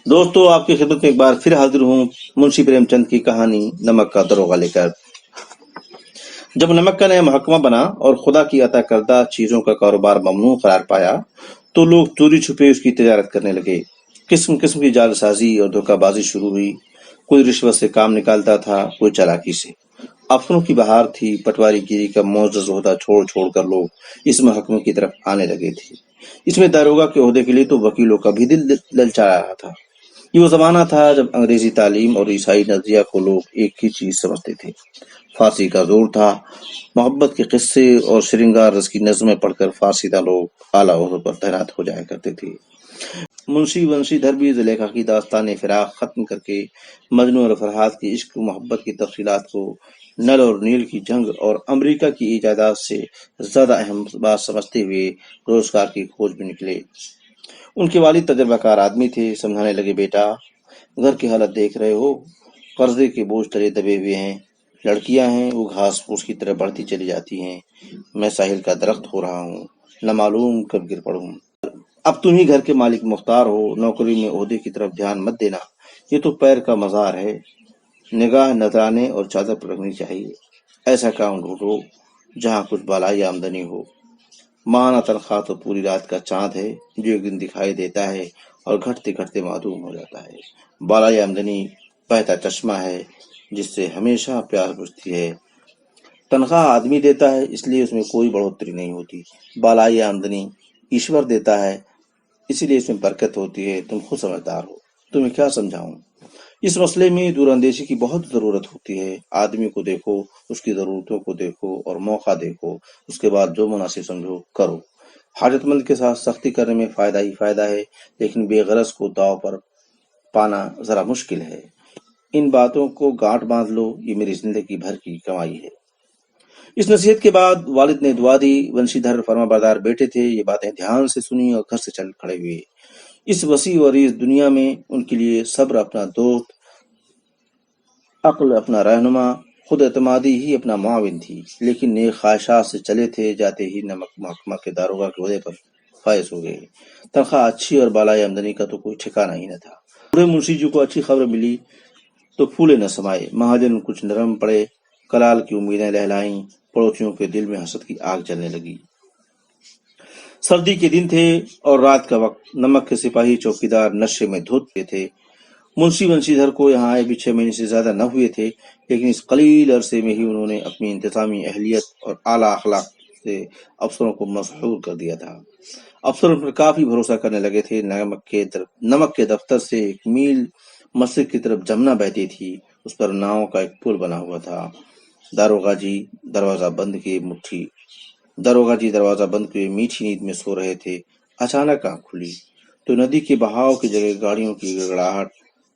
دوستو آپ کی خدمت میں ایک بار پھر حاضر ہوں منشی پریم چند کی کہانی نمک کا دروغہ لے کر۔ جب نمک کا نیا محکمہ بنا اور خدا کی عطا کردہ چیزوں کا کاروبار ممنوع قرار پایا تو لوگ چوری چھپے اس کی تجارت کرنے لگے۔ قسم قسم کی جعل سازی اور دھوکہ بازی شروع ہوئی۔ کوئی رشوت سے کام نکالتا تھا، کوئی چالاکی سے۔ افسروں کی بہار تھی، پٹواری گیری کا معزز عہدہ چھوڑ چھوڑ کر لوگ اس محکمے کی طرف آنے لگے تھے۔ اس میں داروغہ کے عہدے کے لیے تو وکیلوں کا بھی دل للچا رہا تھا۔ یہ وہ زمانہ تھا جب انگریزی تعلیم اور عیسائی نظریہ کو لوگ ایک ہی چیز سمجھتے تھے۔ فارسی کا زور تھا۔ محبت کے قصے اور شرنگار رس کی نظمیں پڑھ کر فارسیدہ لوگ اعلیٰ عہدوں پر تعینات ہو جایا کرتے تھے۔ منشی ونشی دھر بھی زلیخا کی داستان فراق ختم کر کے مجنوں اور فرحات کی عشق و محبت کی تفصیلات کو نل اور نیل کی جنگ اور امریکہ کی ایجادات سے زیادہ اہم بات سمجھتے ہوئے روزگار کی کھوج میں نکلے۔ ان کے والد تجربہ کار آدمی تھے۔ سمجھانے لگے، بیٹا گھر کی حالت دیکھ رہے ہو، قرضے کے بوجھ تلے دبے ہوئے ہیں، لڑکیاں ہیں وہ گھاس پھوس کی طرح بڑھتی چلی جاتی ہیں، میں ساحل کا درخت ہو رہا ہوں، نہ معلوم کب گر پڑوں۔ اب تم ہی گھر کے مالک مختار ہو، نوکری میں عہدے کی طرف دھیان مت دینا، یہ تو پیر کا مزار ہے، نگاہ نذرانے اور چادر پر رکھنی چاہیے۔ ایسا کام ڈھونڈو جہاں کچھ بالائی آمدنی ہو۔ ماہانہ تنخواہ تو پوری رات کا چاند ہے جو ایک دن دکھائی دیتا ہے اور گھٹتے گھٹتے معدوم ہو جاتا ہے۔ بالائی آمدنی بہتا چشمہ ہے جس سے ہمیشہ پیاس بجھتی ہے۔ تنخواہ آدمی دیتا ہے اس لیے اس میں کوئی بڑھوتری نہیں ہوتی۔ بالائی آمدنی ایشور دیتا ہے اسی لیے اس میں برکت ہوتی ہے۔ تم خود سمجھدار ہو، تمہیں کیا سمجھاؤں۔ اس مسئلے میں دور اندیشی کی بہت ضرورت ہوتی ہے۔ آدمی کو دیکھو، اس کی ضرورتوں کو دیکھو اور موقع دیکھو، اس کے بعد جو مناسب سمجھو کرو۔ حاجت مند کے ساتھ سختی کرنے میں فائدہ ہی فائدہ ہے، لیکن بے غرض کو داؤ پر پانا ذرا مشکل ہے۔ ان باتوں کو گانٹھ باندھ لو، یہ میری زندگی بھر کی کمائی ہے۔ اس نصیحت کے بعد والد نے دعا دی۔ ونشی دھر فرما بردار بیٹے تھے، یہ باتیں دھیان سے سنی اور گھر سے چل کھڑے ہوئے۔ اس وسیع و عریض دنیا میں ان کے لیے صبر اپنا دوست، عقل اپنا رہنما، خود اعتمادی ہی اپنا معاون تھی۔ لیکن نیک خواہشات سے چلے تھے، جاتے ہی نمک محکمہ کے داروغہ کے عہدے پر فائز ہو گئے۔ تنخواہ اچھی اور بالائی آمدنی کا تو کوئی ٹھکانہ ہی نہ تھا۔ بوڑھے منشی جی کو اچھی خبر ملی تو پھولے نہ سمائے۔ مہاجن کچھ نرم پڑے، کلال کی امیدیں لہلائیں، پڑوسیوں کے دل میں حسد کی آگ جلنے لگی۔ سردی کے دن تھے اور رات کا وقت۔ نمک کے سپاہی چوکیدار نشے میں دھت تھے۔ منشی ونشی دھر کو یہاں آئے بھی 6 مہینے سے زیادہ نہ ہوئے تھے، لیکن اس قلیل عرصے میں ہی انہوں نے اپنی انتظامی اہلیت اور اعلیٰ اخلاق سے افسروں کو مسحور کر دیا تھا۔ افسر ان پر کافی بھروسہ کرنے لگے تھے۔ نمک کے دفتر سے 1 میل مشرق کی طرف جمنا بہتی تھی، اس پر ناؤں کا ایک پل بنا ہوا تھا۔ داروغہ جی دروازہ بند کیے میٹھی نیند میں سو رہے تھے۔ اچانک آنکھ کھلی تو ندی کے بہاؤ کی جگہ گاڑیوں کی گڑگڑاہٹ،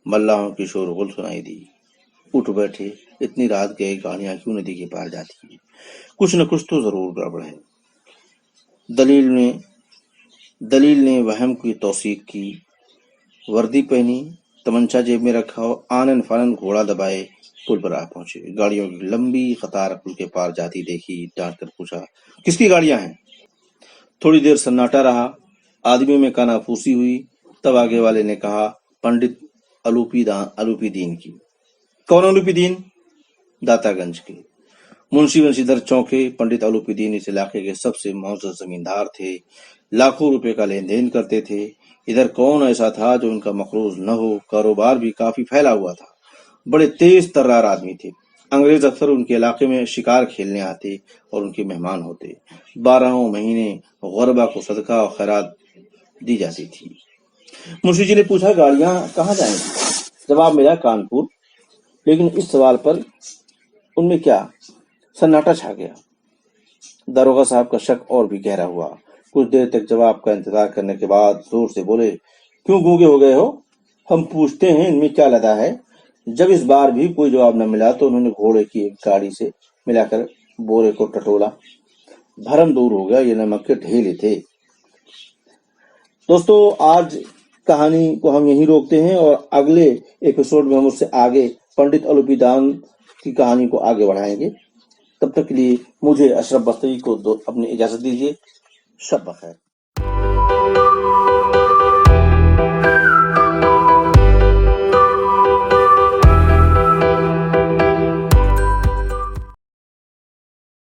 ملاحوں کی شور غل سنائی دی۔ اٹھ بیٹھے، اتنی رات گئے گاڑیاں کیوں ندی کے پار جاتی ہیں؟ کچھ نہ کچھ تو ضرور گڑبڑ ہے۔ دلیل نے وہم کی توثیق کی۔ وردی پہنی، تمنچا جیب میں رکھا اور آنن فانن گھوڑا دبائے پل پر آ پہنچے۔ گاڑیوں کی لمبی قطار پل کے پار جاتی دیکھی، ڈانٹ کر پوچھا، کس کی گاڑیاں ہیں؟ تھوڑی دیر سناٹا رہا، آدمیوں میں کانافوسی ہوئی، تب آگے والے نے کہا، پنڈت الوپی دین کی۔ کون الوپی دین؟ داتا گنج کے۔ منشی ونشی دھر چونکے۔ پنڈت الوپی دین اس علاقے کے سب سے معزز زمیندار تھے، لاکھوں روپے کا لین دین کرتے تھے۔ ادھر کون ایسا تھا جو ان کا مقروض نہ ہو؟ کاروبار بھی کافی پھیلا ہوا تھا، بڑے تیز ترار آدمی تھے۔ انگریز افسر ان کے علاقے میں شکار کھیلنے آتے اور ان کے مہمان ہوتے۔ 12 مہینے غربا کو صدقہ اور خیرات دی جاتی تھی۔ منشی جی نے پوچھا، گاڑیاں کہاں جائیں گی؟ جواب ملا، کانپور۔ لیکن اس سوال پر ان میں کیا سناٹا چھا گیا۔ داروغہ صاحب کا شک اور بھی گہرا ہوا۔ کچھ دیر تک جواب کا انتظار کرنے کے بعد زور سے بولے، کیوں گونگے ہو گئے ہو؟ ہم پوچھتے ہیں ان میں کیا لدا ہے؟ جب اس بار بھی کوئی جواب نہ ملا تو انہوں نے گھوڑے کی ایک گاڑی سے ملا کر بورے کو ٹٹولا۔ بھرم دور ہو گیا، یہ نمک کے ڈھیلے تھے۔ دوستو، آج کہانی کو ہم یہیں روکتے ہیں اور اگلے ایپیسوڈ میں ہم اس سے آگے پنڈت الوپی دین کی کہانی کو آگے بڑھائیں گے۔ تب تک کے لیے مجھے اشرف بستری کو اپنی اجازت دیجیے۔ شب بخیر۔